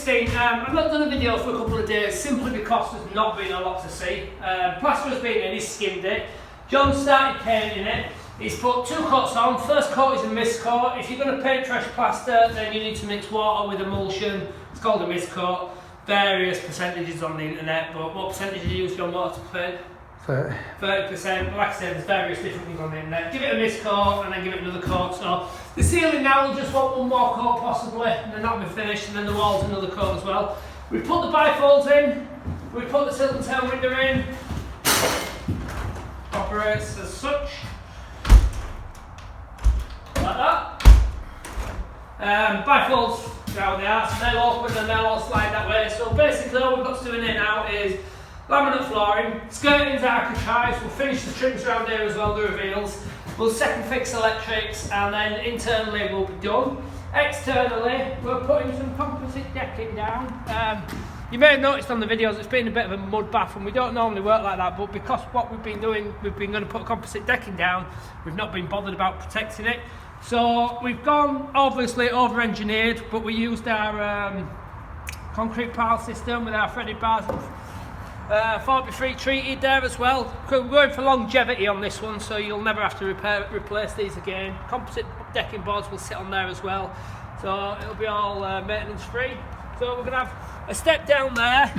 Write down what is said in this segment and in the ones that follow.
16. I've not done a video for a couple of days simply because there's not been a lot to see. Plasterer's been in, he's skimmed it. John started painting it. He's put 2 coats on. First coat is a mist coat. If you're going to paint fresh plaster, then you need to mix water with emulsion. It's called a mist coat. Various percentages on the internet, but what percentage do you use on water to paint? 30%. Like I said, there's various different things on the internet. Give it a mist coat and then give it another coat. So the ceiling now will just want one more coat possibly, and then that'll be finished, and then the walls another coat as well. We put the bifolds in, we put the tilt and turn window in. Operates as such. Like that. Bifolds down there, so they'll open and they'll all slide that way. So basically all we've got to do in here now is laminate flooring, skirtings, architraves, we'll finish the trims around here as well, the reveals. We'll second fix electrics, and then internally we'll be done. Externally, we're putting some composite decking down. You may have noticed on the videos it's been a bit of a mud bath, and we don't normally work like that, but because what we've been doing, we've been going to put composite decking down, we've not been bothered about protecting it. So we've gone obviously over engineered, but we used our concrete pile system with our threaded bars and 43 treated there as well. We're going for longevity on this one, so you'll never have to replace these again. Composite decking boards will sit on there as well, so it'll be all maintenance free. So we're going to have a step down there.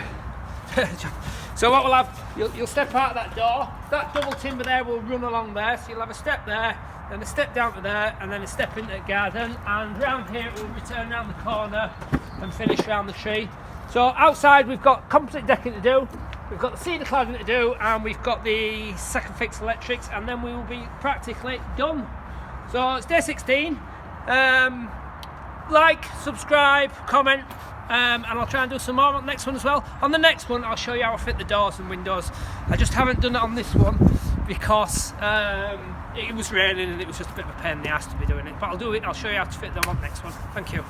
So what we'll have, you'll step out of that door. That double timber there will run along there, so you'll have a step there, then a step down to there, and then a step into the garden, and round here we'll return round the corner and finish round the tree. So outside we've got composite decking to do, we've got the cedar cladding to do, and we've got the second fix electrics, and then we will be practically done. So it's day 16. Like, subscribe, comment, and I'll try and do some more on the next one as well. On the next one I'll show you how I fit the doors and windows. I just haven't done it on this one because it was raining and it was just a bit of a pain in the ass to be doing it, but I'll do it. I'll show you how to fit them on the next one. Thank you.